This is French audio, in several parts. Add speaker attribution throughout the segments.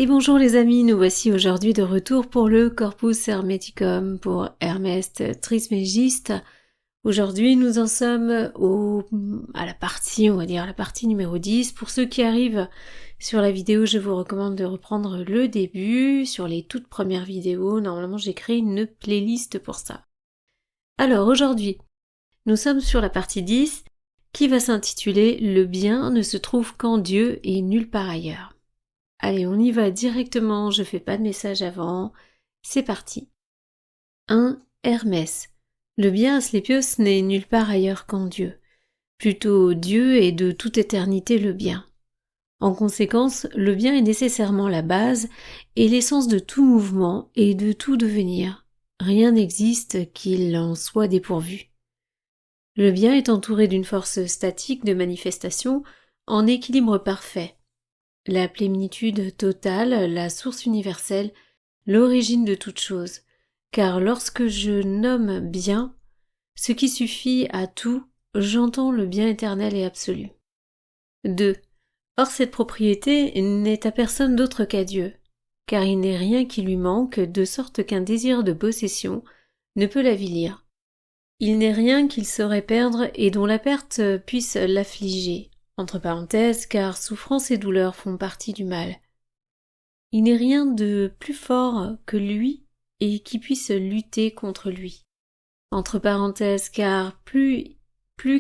Speaker 1: Et bonjour les amis, nous voici aujourd'hui de retour pour le Corpus Hermeticum pour Hermès Trismégiste. Aujourd'hui nous en sommes à la partie, la partie numéro 10. Pour ceux qui arrivent sur la vidéo, je vous recommande de reprendre le début. Sur les toutes premières vidéos, normalement j'ai créé une playlist pour ça. Alors aujourd'hui, nous sommes sur la partie 10 qui va s'intituler « Le bien ne se trouve qu'en Dieu et nulle part ailleurs ». Allez, on y va directement, je fais pas de message avant. C'est parti. 1. Hermès. Le bien Asclépios n'est nulle part ailleurs qu'en Dieu. Plutôt Dieu est de toute éternité le bien. En conséquence, le bien est nécessairement la base et l'essence de tout mouvement et de tout devenir. Rien n'existe qu'il en soit dépourvu. Le bien est entouré d'une force statique de manifestation en équilibre parfait. La plénitude totale, la source universelle, l'origine de toute chose, car lorsque je nomme bien, ce qui suffit à tout, j'entends le bien éternel et absolu. 2. Or cette propriété n'est à personne d'autre qu'à Dieu, car il n'est rien qui lui manque, de sorte qu'un désir de possession ne peut l'avilir. Il n'est rien qu'il saurait perdre et dont la perte puisse l'affliger. Entre parenthèses, car souffrance et douleur font partie du mal. Il n'est rien de plus fort que lui et qui puisse lutter contre lui. Entre parenthèses, car plus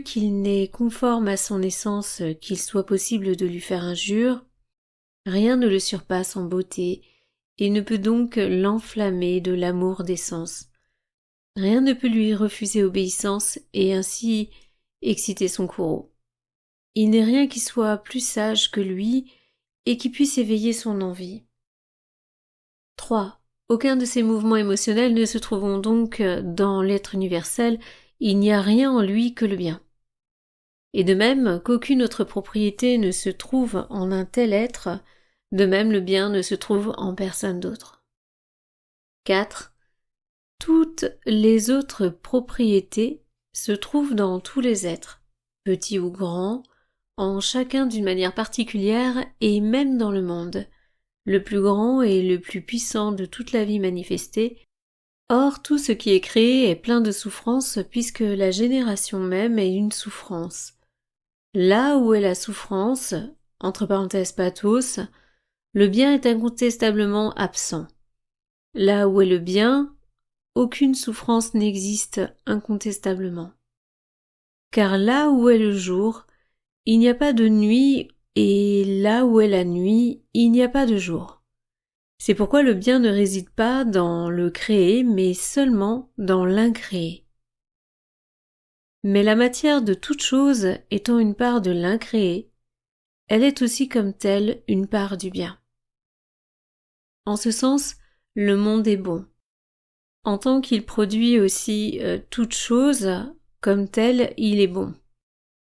Speaker 1: qu'il n'est conforme à son essence qu'il soit possible de lui faire injure, rien ne le surpasse en beauté et ne peut donc l'enflammer de l'amour d'essence. Rien ne peut lui refuser obéissance et ainsi exciter son courroux. Il n'est rien qui soit plus sage que lui et qui puisse éveiller son envie. 3. Aucun de ces mouvements émotionnels ne se trouvant donc dans l'être universel, il n'y a rien en lui que le bien. Et de même qu'aucune autre propriété ne se trouve en un tel être, de même le bien ne se trouve en personne d'autre. 4. Toutes les autres propriétés se trouvent dans tous les êtres, petits ou grands, en chacun d'une manière particulière et même dans le monde, le plus grand et le plus puissant de toute la vie manifestée. Or tout ce qui est créé est plein de souffrance puisque la génération même est une souffrance. Là où est la souffrance, entre parenthèses pathos, le bien est incontestablement absent. Là où est le bien, aucune souffrance n'existe incontestablement. Car là où est le jour, il n'y a pas de nuit, et là où est la nuit, il n'y a pas de jour. C'est pourquoi le bien ne réside pas dans le créé, mais seulement dans l'incréé. Mais la matière de toute chose étant une part de l'incréé, elle est aussi comme telle une part du bien. En ce sens, le monde est bon. En tant qu'il produit aussi toute chose, comme tel, il est bon.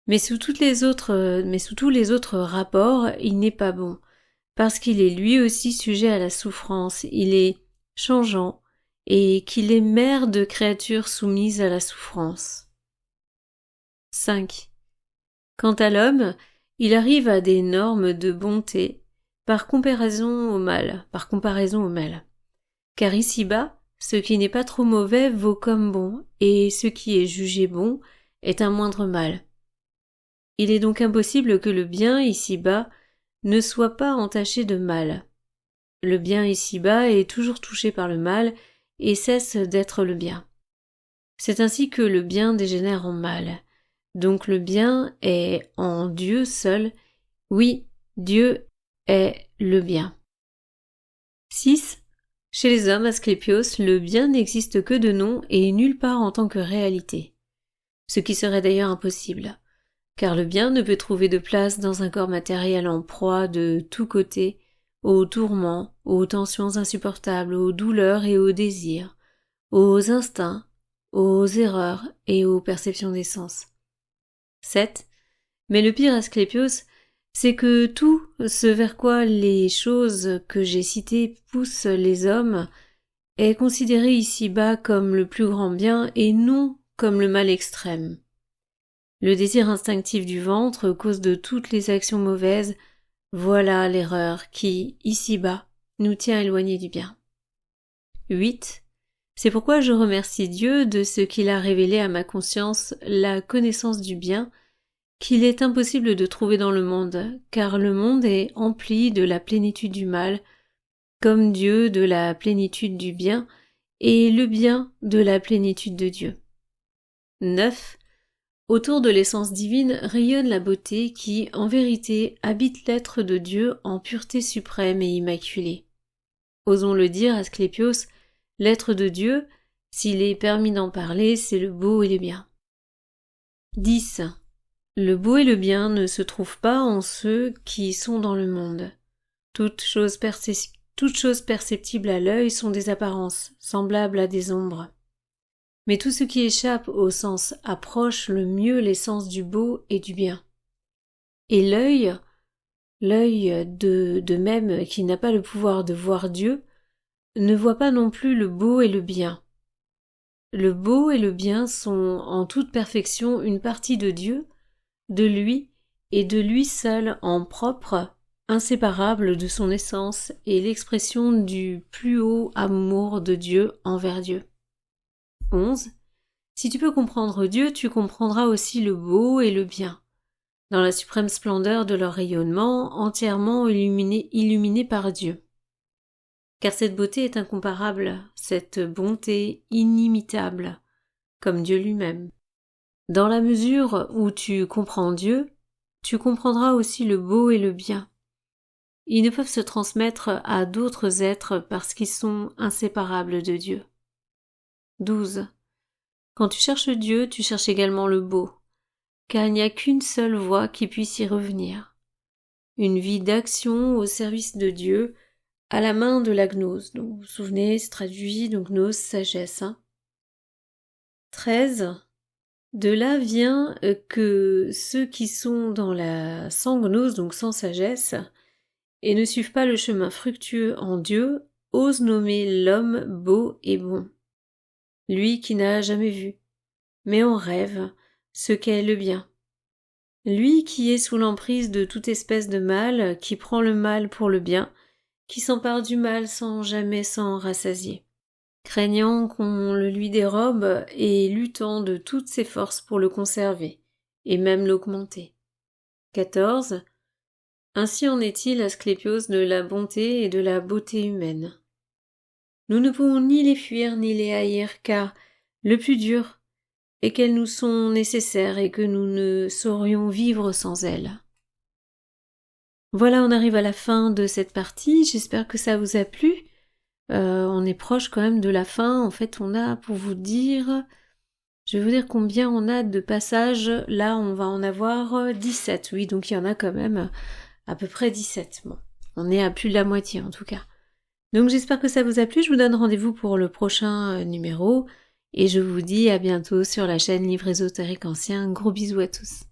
Speaker 1: Mais sous tous les autres rapports, il n'est pas bon, parce qu'il est lui aussi sujet à la souffrance, il est changeant, et qu'il est mère de créatures soumises à la souffrance. 5. Quant à l'homme, il arrive à des normes de bonté par comparaison au mal. Car ici-bas, ce qui n'est pas trop mauvais vaut comme bon, et ce qui est jugé bon est un moindre mal. Il est donc impossible que le bien ici-bas ne soit pas entaché de mal. Le bien ici-bas est toujours touché par le mal et cesse d'être le bien. C'est ainsi que le bien dégénère en mal. Donc le bien est en Dieu seul. Oui, Dieu est le bien. 6. Chez les hommes Asclépios, le bien n'existe que de nom et nulle part en tant que réalité. Ce qui serait d'ailleurs impossible. Car le bien ne peut trouver de place dans un corps matériel en proie de tous côtés, aux tourments, aux tensions insupportables, aux douleurs et aux désirs, aux instincts, aux erreurs et aux perceptions des sens. 7. Mais le pire Asclépios, c'est que tout ce vers quoi les choses que j'ai citées poussent les hommes est considéré ici-bas comme le plus grand bien et non comme le mal extrême. Le désir instinctif du ventre, cause de toutes les actions mauvaises, voilà l'erreur qui, ici-bas, nous tient éloignés du bien. 8. C'est pourquoi je remercie Dieu de ce qu'il a révélé à ma conscience la connaissance du bien qu'il est impossible de trouver dans le monde, car le monde est empli de la plénitude du mal, comme Dieu de la plénitude du bien, et le bien de la plénitude de Dieu. 9. Autour de l'essence divine rayonne la beauté qui, en vérité, habite l'être de Dieu en pureté suprême et immaculée. Osons le dire, Asclépios, l'être de Dieu, s'il est permis d'en parler, c'est le beau et le bien. 10. Le beau et le bien ne se trouvent pas en ceux qui sont dans le monde. Toutes choses perceptibles à l'œil sont des apparences, semblables à des ombres. Mais tout ce qui échappe au sens approche le mieux l'essence du beau et du bien. Et l'œil de même qui n'a pas le pouvoir de voir Dieu, ne voit pas non plus le beau et le bien. Le beau et le bien sont en toute perfection une partie de Dieu, de lui et de lui seul en propre, inséparable de son essence et l'expression du plus haut amour de Dieu envers Dieu. 11. Si tu peux comprendre Dieu, tu comprendras aussi le beau et le bien, dans la suprême splendeur de leur rayonnement, entièrement illuminé par Dieu. Car cette beauté est incomparable, cette bonté inimitable, comme Dieu lui-même. Dans la mesure où tu comprends Dieu, tu comprendras aussi le beau et le bien. Ils ne peuvent se transmettre à d'autres êtres parce qu'ils sont inséparables de Dieu. 12. Quand tu cherches Dieu, tu cherches également le beau, car il n'y a qu'une seule voie qui puisse y revenir. Une vie d'action au service de Dieu, à la main de la gnose. Donc, vous vous souvenez, c'est traduit, donc gnose, sagesse. 13. De là vient que ceux qui sont dans la sans gnose, donc sans sagesse, et ne suivent pas le chemin fructueux en Dieu, osent nommer l'homme beau et bon. Lui qui n'a jamais vu, mais en rêve, ce qu'est le bien. Lui qui est sous l'emprise de toute espèce de mal, qui prend le mal pour le bien, qui s'empare du mal sans jamais s'en rassasier, craignant qu'on le lui dérobe et luttant de toutes ses forces pour le conserver, et même l'augmenter. 14. Ainsi en est-il, Asclépios, de la bonté et de la beauté humaine. Nous ne pouvons ni les fuir ni les haïr, car le plus dur est qu'elles nous sont nécessaires et que nous ne saurions vivre sans elles. Voilà, on arrive à la fin de cette partie, j'espère que ça vous a plu. On est proche quand même de la fin, en fait on a, pour vous dire, je vais vous dire combien on a de passages, là on va en avoir 17, oui, donc il y en a quand même à peu près 17, bon, on est à plus de la moitié en tout cas. Donc j'espère que ça vous a plu, je vous donne rendez-vous pour le prochain numéro, et je vous dis à bientôt sur la chaîne Livre Ésotérique Ancien, gros bisous à tous.